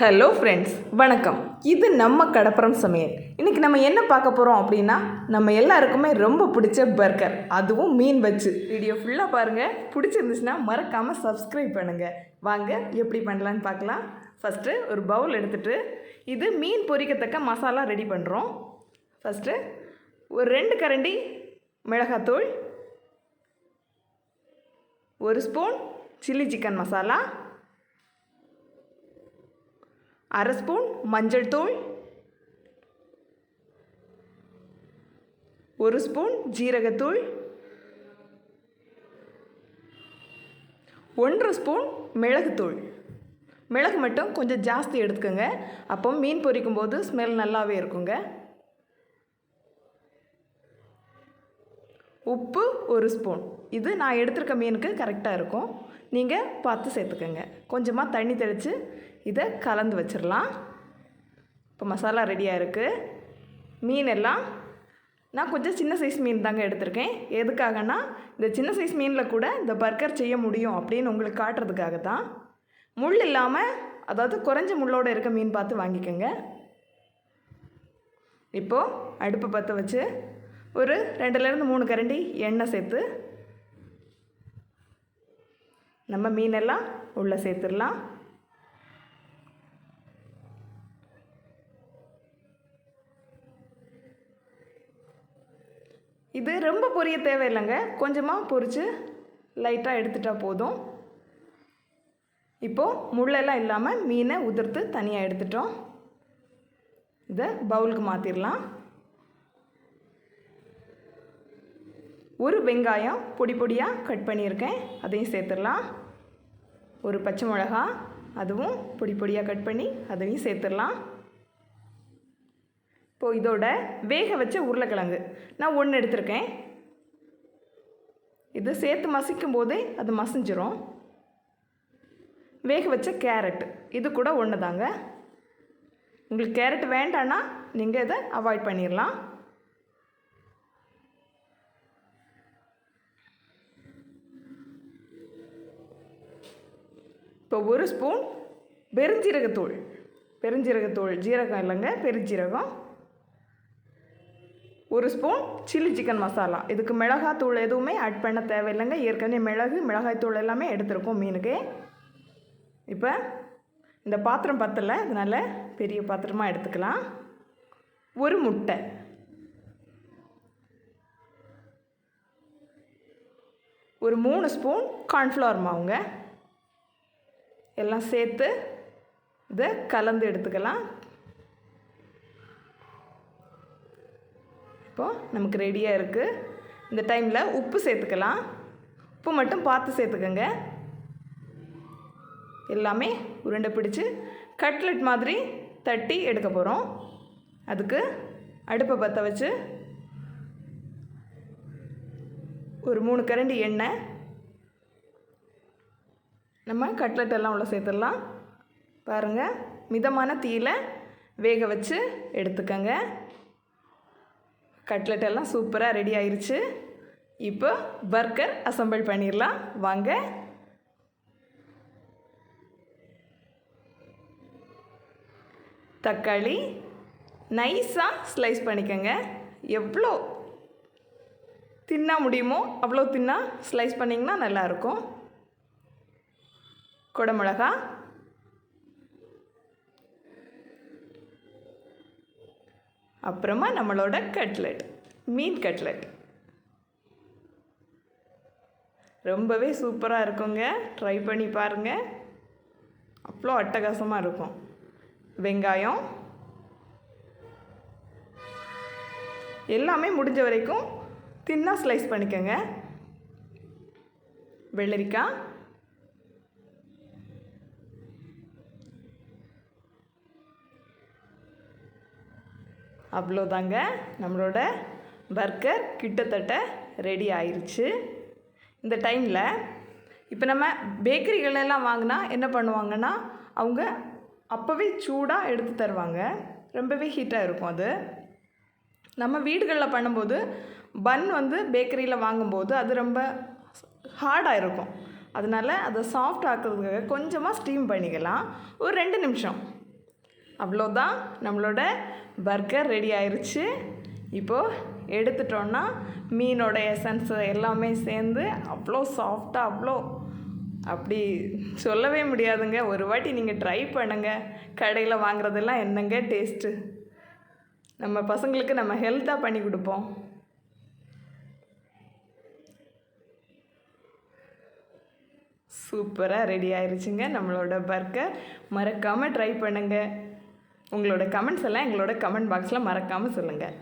Hello friends, வணக்கம். இது நம்ம கடப்புறம் சமையல். இன்றைக்கி நம்ம என்ன பார்க்க போகிறோம் அப்படின்னா, நம்ம எல்லாருக்குமே ரொம்ப பிடிச்ச பர்கர், அதுவும் மீன் வச்சு. வீடியோ ஃபுல்லாக பாருங்கள். பிடிச்சிருந்துச்சுன்னா மறக்காமல் சப்ஸ்கிரைப் பண்ணுங்கள். வாங்க எப்படி பண்ணலான்னு பார்க்கலாம். ஃபஸ்ட்டு ஒரு பவுல் எடுத்துகிட்டு இது மீன் பொரிக்கத்தக்க மசாலா ரெடி பண்ணுறோம். ஃபஸ்ட்டு ஒரு 2 கரண்டி மிளகாத்தூள், 1 spoon chilli chicken masala, 1/2 spoon மஞ்சள் தூள், 1 ஸ்பூன் ஜீரகத்தூள், 1 ஸ்பூன் மிளகுத்தூள். மிளகு மட்டும் கொஞ்சம் ஜாஸ்தி எடுத்துக்கோங்க, அப்போ மீன் பொரிக்கும் போது ஸ்மெல் நல்லாவே இருக்குங்க. உப்பு 1 ஸ்பூன். இது நான் எடுத்துருக்க மீனுக்கு கரெக்டாக இருக்கும், நீங்கள் பார்த்து சேர்த்துக்கோங்க. கொஞ்சமாக தண்ணி தெளித்து இதை கலந்து வச்சிடலாம். இப்போ மசாலா ரெடியாக இருக்குது. மீன் எல்லாம் நான் கொஞ்சம் சின்ன சைஸ் மீன் தாங்க எடுத்திருக்கேன். எதுக்காகனா இந்த சின்ன சைஸ் மீனில் கூட இந்த பர்கர் செய்ய முடியும் அப்படின்னு உங்களுக்கு காட்டுறதுக்காக தான். முள் இல்லாமல், அதாவது குறைஞ்ச முள்ளோடு இருக்க மீன் பார்த்து வாங்கிக்கோங்க. இப்போது அடுப்பை பற்ற வச்சு ஒரு 2லேருந்து 3 கரண்டி எண்ணெய் சேர்த்து நம்ம மீனெல்லாம் உள்ளே சேர்த்துடலாம். இது ரொம்ப பொரிய தேவையில்லைங்க, கொஞ்சமாக பொரித்து லைட்டாக எடுத்துட்டால் போதும். இப்போது முள்ளெல்லாம் இல்லாமல் மீனை உதிர்த்து தனியாக எடுத்துட்டோம். இதை பவுலுக்கு மாற்றிடலாம். ஒரு வெங்காயம் பொடி பொடியாக கட் பண்ணியிருக்கேன், அதையும் சேர்த்துடலாம். ஒரு பச்சை மிளகா, அதுவும் பொடி பொடியாக கட் பண்ணி அதையும் சேர்த்துடலாம். இப்போது இதோட வேக வச்ச உருளைக்கிழங்கு நான் 1 எடுத்திருக்கேன். இது சேர்த்து மசிக்கும் போதே அது மசிஞ்சிரும். வேக வச்ச கேரட், இது கூட 1 தாங்க. உங்களுக்கு கேரட் வேண்டான்னா நீங்கள் இதை அவாய்ட் பண்ணிடலாம். இப்போ 1 ஸ்பூன் பெருஞ்சீரகத்தூள், ஜீரகம் இல்லைங்க, பெருஞ்சீரகம். 1 ஸ்பூன் சில்லி சிக்கன் மசாலா. இதுக்கு மிளகாத்தூள் எதுவுமே ஆட் பண்ண தேவையில்லைங்க, ஏற்கனவே மிளகாய்த்தூள் எல்லாமே எடுத்துருக்கோம் மீனுக்கு. இப்போ இந்த பாத்திரம் பத்தலை, அதனால் பெரிய பாத்திரமாக எடுத்துக்கலாம். 1 முட்டை, ஒரு 3 ஸ்பூன் கார்ன்ஃப்ளவர் மாவுங்க. எல்லாம் சேர்த்து இதை கலந்து எடுத்துக்கலாம். இப்போது நமக்கு ரெடியாக இருக்குது. இந்த டைமில் உப்பு சேர்த்துக்கலாம். உப்பு மட்டும் பார்த்து சேர்த்துக்கோங்க. எல்லாமே உருண்டை பிடிச்சி கட்லெட் மாதிரி தட்டி எடுக்க போகிறோம். அதுக்கு அடுப்பை பற்ற வச்சு ஒரு 3 கரண்டி எண்ணெய் நம்ம கட்லெட் எல்லாம் உள்ள சேர்த்துடலாம். பாருங்கள், மிதமான தீயில் வேக வச்சு எடுத்துக்கோங்க. கட்லெட் எல்லாம் சூப்பராக ரெடி ஆயிடுச்சு. இப்போ பர்கர் அசம்பிள் பண்ணிடலாம் வாங்க. தக்காளி நைஸாக ஸ்லைஸ் பண்ணிக்கோங்க. எவ்வளோ தின்னா முடியுமோ அவ்வளோ தின்னா ஸ்லைஸ் பண்ணிங்கன்னா நல்லாயிருக்கும். குடமிளகா, அப்புறமா நம்மளோட கட்லெட், மீன் கட்லெட் ரொம்பவே சூப்பராக இருக்குங்க. ட்ரை பண்ணி பாருங்கள், அவ்வளோ அட்டகாசமாக இருக்கும். வெங்காயம் எல்லாமே முடிஞ்ச வரைக்கும் தின்னா ஸ்லைஸ் பண்ணிக்கோங்க. வெள்ளரிக்காய், அவ்வளோதாங்க, நம்மளோட பர்கர் கிட்டத்தட்ட ரெடி ஆயிடுச்சு. இந்த டைமில் இப்போ நம்ம பேக்கரிகளெல்லாம் வாங்கினா என்ன பண்ணுவாங்கன்னா, அவங்க அப்போவே சூடாக எடுத்து தருவாங்க, ரொம்பவே ஹீட்டாக இருக்கும். அது நம்ம வீடுகளில் பண்ணும்போது பன் பேக்கரியில் வாங்கும்போது அது ரொம்ப ஹார்டாக இருக்கும். அதனால் அதை சாஃப்ட் ஆக்கிறதுக்காக கொஞ்சமாக ஸ்டீம் பண்ணிக்கலாம். ஒரு 2 நிமிஷம் அவ்வளோதான், நம்மளோட பர்கர் ரெடி ஆயிடுச்சு. இப்போது எடுத்துட்டோன்னா மீனோட எசன்ஸ் எல்லாமே சேர்ந்து அவ்வளோ சாஃப்டாக, அப்படி சொல்லவே முடியாதுங்க. ஒரு வாட்டி நீங்கள் ட்ரை பண்ணுங்கள். கடையில் வாங்குறதெல்லாம் என்னங்க டேஸ்ட்டு. நம்ம பசங்களுக்கு நம்ம ஹெல்த்தாக பண்ணி கொடுப்போம். சூப்பராக ரெடி ஆயிடுச்சுங்க நம்மளோட பர்கர். மறக்காமல் ட்ரை பண்ணுங்கள். உங்களோட கமெண்ட்ஸ் எல்லாம் எங்களோட கமெண்ட் பாக்ஸில் மறக்காமல் சொல்லுங்கள்.